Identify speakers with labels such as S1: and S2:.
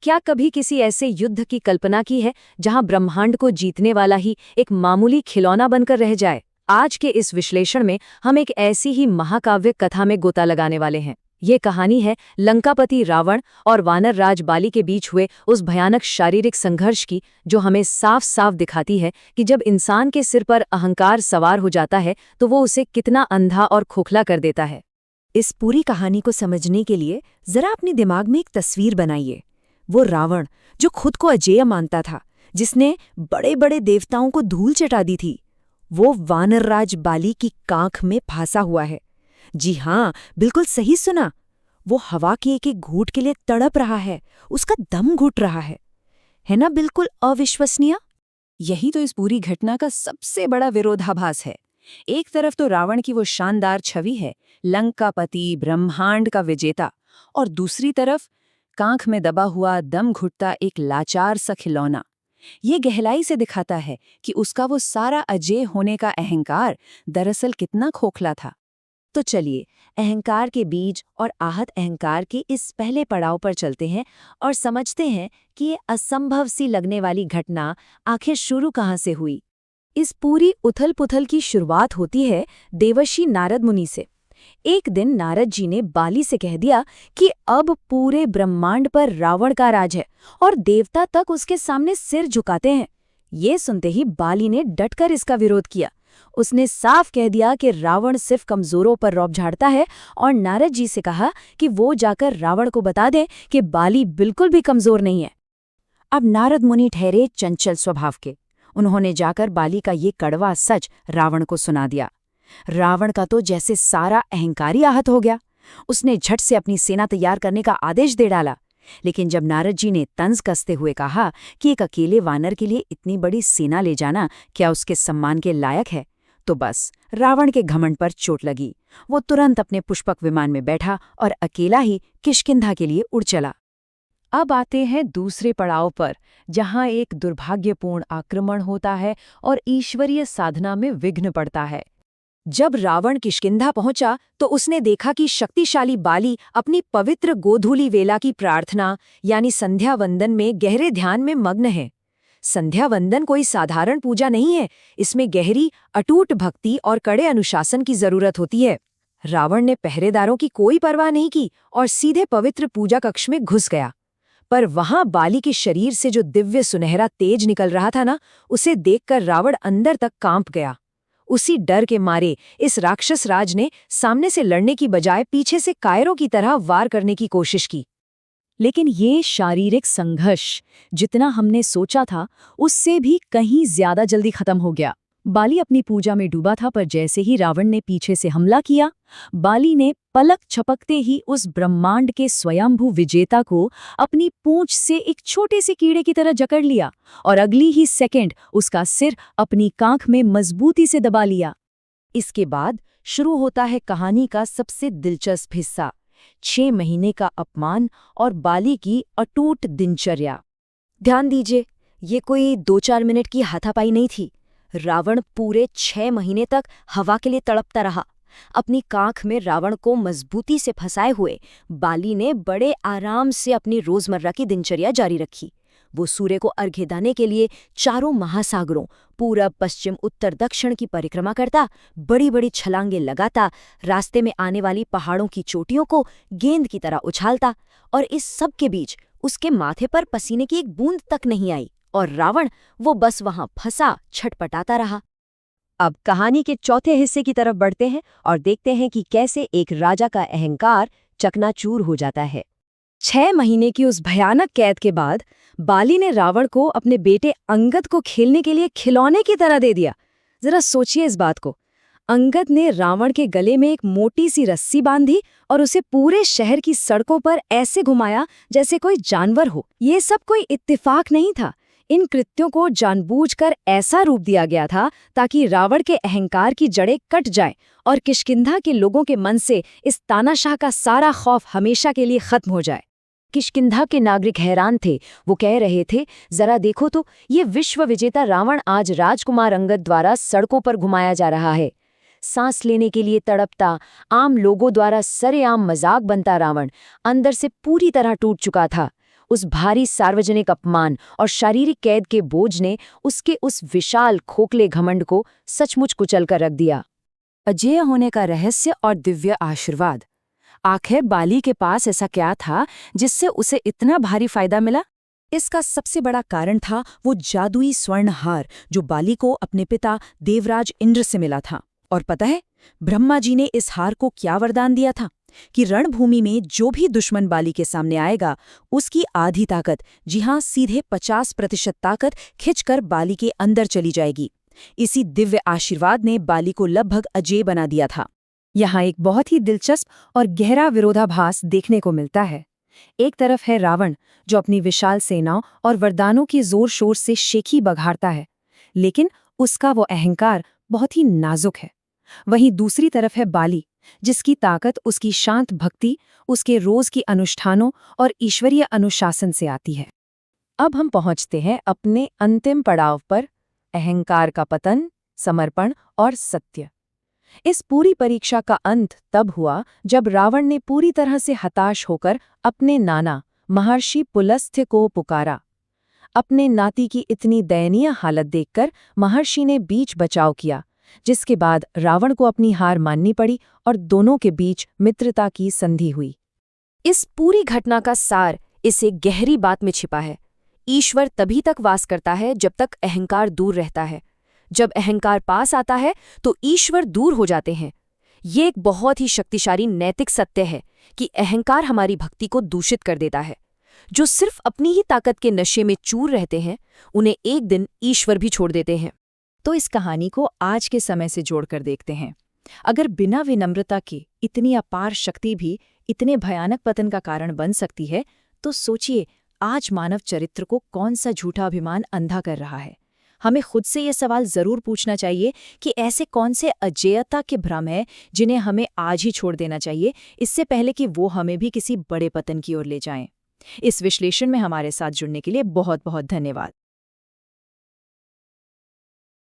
S1: क्या कभी किसी ऐसे युद्ध की कल्पना की है जहां ब्रह्मांड को जीतने वाला ही एक मामूली खिलौना बनकर रह जाए? आज के इस विश्लेषण में हम एक ऐसी ही महाकाव्य कथा में गोता लगाने वाले हैं। ये कहानी है लंकापति रावण और वानर राज बाली के बीच हुए उस भयानक शारीरिक संघर्ष की, जो हमें साफ साफ दिखाती है कि जब इंसान के सिर पर अहंकार सवार हो जाता है तो वो उसे कितना अंधा और खोखला कर देता है।
S2: इस पूरी कहानी को समझने के लिए जरा अपने दिमाग में एक तस्वीर बनाइए। वो रावण जो खुद को अजेय मानता था, जिसने बड़े बड़े देवताओं को धूल चटा दी थी, वो वानरराज बाली की कांख में फंसा हुआ है। जी हाँ, बिल्कुल सही सुना। वो हवा के एक एक घूंट के लिए तड़प रहा है, उसका दम घुट रहा है ना? बिल्कुल अविश्वसनीय।
S1: यही तो इस पूरी घटना का सबसे बड़ा विरोधाभास है। एक तरफ तो रावण की वो शानदार छवि है, लंकापति, ब्रह्मांड का विजेता, और दूसरी तरफ कांख में दबा हुआ, दम घुटता एक लाचार सा खिलौना। ये गहराई से दिखाता है कि उसका वो सारा अजेय होने का अहंकार दरअसल कितना खोखला था। तो चलिए, अहंकार के बीज और आहत अहंकार के इस पहले पड़ाव पर चलते हैं और समझते हैं कि ये असंभव सी लगने वाली घटना आखिर शुरू कहाँ से हुई। इस पूरी उथल-पुथल की शुरुआत होती है देवर्षि नारद मुनि से। एक दिन नारद जी ने बाली से कह दिया कि अब पूरे ब्रह्मांड पर रावण का राज है और देवता तक उसके सामने सिर झुकाते हैं। ये सुनते ही बाली ने डटकर इसका विरोध किया। उसने साफ कह दिया कि रावण सिर्फ कमजोरों पर रौब झाड़ता है, और नारद जी से कहा कि वो जाकर रावण को बता दें कि बाली बिल्कुल भी कमजोर नहीं है।
S2: अब नारद मुनि ठहरे चंचल स्वभाव के। उन्होंने जाकर बाली का ये कड़वा सच रावण को सुना दिया। रावण का तो जैसे सारा अहंकार ही आहत हो गया। उसने झट से अपनी सेना तैयार करने का आदेश दे डाला। लेकिन जब नारद जी ने तंज कसते हुए कहा कि एक अकेले वानर के लिए इतनी बड़ी सेना ले जाना क्या उसके सम्मान के लायक है, तो बस रावण के घमंड पर चोट लगी। वो तुरंत अपने पुष्पक विमान में बैठा और अकेला ही किष्किंधा के लिए उड़ चला।
S1: अब आते हैं दूसरे पड़ाव पर, जहां एक दुर्भाग्यपूर्ण आक्रमण होता है और ईश्वरीय साधना में विघ्न पड़ता है। जब रावण किष्किंधा पहुंचा तो उसने देखा कि शक्तिशाली बाली अपनी पवित्र गोधूली वेला की प्रार्थना यानी संध्या वंदन में गहरे ध्यान में मग्न है। संध्या वंदन कोई साधारण पूजा नहीं है, इसमें गहरी अटूट भक्ति और कड़े अनुशासन की जरूरत होती है। रावण ने पहरेदारों की कोई परवाह नहीं की और सीधे पवित्र पूजा कक्ष में घुस गया। पर वहां बाली के शरीर से जो दिव्य सुनहरा तेज निकल रहा था ना, उसे देखकर रावण अंदर तक कांप गया। उसी डर के मारे इस राक्षस राज ने सामने से लड़ने की बजाय पीछे से कायरों की तरह वार करने की कोशिश की। लेकिन ये शारीरिक संघर्ष जितना हमने सोचा था उससे भी कहीं ज्यादा जल्दी खत्म हो गया। बाली अपनी पूजा में डूबा था, पर जैसे ही रावण ने पीछे से हमला किया, बाली ने पलक झपकते ही उस ब्रह्मांड के स्वयंभू विजेता को अपनी पूंछ से एक छोटे से कीड़े की तरह जकड़ लिया और अगली ही सेकंड उसका सिर अपनी कांख में मजबूती से दबा लिया। इसके बाद शुरू होता है कहानी का सबसे दिलचस्प हिस्सा, 6 महीने का अपमान और बाली की अटूट दिनचर्या। ध्यान दीजिए, ये कोई 2-4 मिनट की हाथापाई नहीं थी। रावण पूरे 6 महीने तक हवा के लिए तड़पता रहा। अपनी कांख में रावण को मजबूती से फंसाए हुए बाली ने बड़े आराम से अपनी रोजमर्रा की दिनचर्या जारी रखी। वो सूर्य को अर्घ्य देने के लिए चारों महासागरों, पूरब, पश्चिम, उत्तर, दक्षिण की परिक्रमा करता, बड़ी बड़ी छलांगे लगाता, रास्ते में आने वाली पहाड़ों की चोटियों को गेंद की तरह उछालता, और इस सब के बीच उसके माथे पर पसीने की एक बूंद तक नहीं आई, और रावण वो बस वहां फंसा छटपटाता रहा। अब कहानी के चौथे हिस्से की तरफ बढ़ते हैं और देखते हैं कि कैसे एक राजा का अहंकार चकनाचूर हो जाता है। 6 महीने की उस भयानक कैद के बाद बाली ने रावण को अपने बेटे अंगद को खेलने के लिए खिलौने की तरह दे दिया। जरा सोचिए इस बात को। अंगद ने रावण के गले में एक मोटी सी रस्सी बांधी और उसे पूरे शहर की सड़कों पर ऐसे घुमाया जैसे कोई जानवर हो। ये सब कोई इत्तेफाक नहीं था। इन कृत्यों को जानबूझकर ऐसा रूप दिया गया था ताकि रावण के अहंकार की जड़ें कट जाएं और किष्किंधा के लोगों के मन से इस तानाशाह का सारा खौफ हमेशा के लिए खत्म हो जाए। किष्किंधा के नागरिक हैरान थे। वो कह रहे थे, जरा देखो तो, ये विश्व विजेता रावण आज राजकुमार अंगद द्वारा सड़कों पर घुमाया जा रहा है। सांस लेने के लिए तड़पता, आम लोगों द्वारा सरेआम मजाक बनता रावण अंदर से पूरी तरह टूट चुका था। उस भारी सार्वजनिक अपमान और शारीरिक कैद के बोझ ने उसके उस विशाल खोखले घमंड को सचमुच कुचल कर रख दिया।
S2: अजेय होने का रहस्य और दिव्य आशीर्वाद। आखिर बाली के पास ऐसा क्या था जिससे उसे इतना भारी फायदा मिला? इसका सबसे बड़ा कारण था वो जादुई स्वर्ण हार जो बाली को अपने पिता देवराज इंद्र से मिला था। और पता है, ब्रह्मा जी ने इस हार को क्या वरदान दिया था कि रणभूमि में जो भी दुश्मन बाली के सामने आएगा, उसकी आधी ताकत, जी हाँ, सीधे 50% ताकत खिंचकर बाली के अंदर चली जाएगी। इसी दिव्य आशीर्वाद ने बाली को लगभग अजेय बना दिया था।
S1: यहाँ एक बहुत ही दिलचस्प और गहरा विरोधाभास देखने को मिलता है। एक तरफ है रावण, जो अपनी विशाल सेनाओं और वरदानों के जोर शोर से शेखी बघाड़ता है, लेकिन उसका वो अहंकार बहुत ही नाजुक है। वहीं दूसरी तरफ है बाली, जिसकी ताकत उसकी शांत भक्ति, उसके रोज की अनुष्ठानों और ईश्वरीय अनुशासन से आती है। अब हम पहुंचते हैं अपने अंतिम पड़ाव पर, अहंकार का पतन, समर्पण और सत्य। इस पूरी परीक्षा का अंत तब हुआ जब रावण ने पूरी तरह से हताश होकर अपने नाना महर्षि पुलस्त्य को पुकारा। अपने नाती की इतनी दयनीय हालत देखकर महर्षि ने बीच बचाव किया, जिसके बाद रावण को अपनी हार माननी पड़ी और दोनों के बीच मित्रता की संधि हुई।
S2: इस पूरी घटना का सार इस एक गहरी बात में छिपा है। ईश्वर तभी तक वास करता है जब तक अहंकार दूर रहता है। जब अहंकार पास आता है तो ईश्वर दूर हो जाते हैं। ये एक बहुत ही शक्तिशाली नैतिक सत्य है कि अहंकार हमारी भक्ति को दूषित कर देता है। जो सिर्फ अपनी ही ताकत के नशे में चूर रहते हैं, उन्हें एक दिन ईश्वर भी छोड़ देते हैं।
S1: तो इस कहानी को आज के समय से जोड़कर देखते हैं। अगर बिना विनम्रता के इतनी अपार शक्ति भी इतने भयानक पतन का कारण बन सकती है, तो सोचिए आज मानव चरित्र को कौन सा झूठा अभिमान अंधा कर रहा है। हमें खुद से ये सवाल जरूर पूछना चाहिए कि ऐसे कौन से अजेयता के भ्रम हैं जिन्हें हमें आज ही छोड़ देना चाहिए, इससे पहले कि वो हमें भी किसी बड़े पतन की ओर ले जाएं। इस विश्लेषण में हमारे साथ जुड़ने के लिए बहुत बहुत धन्यवाद।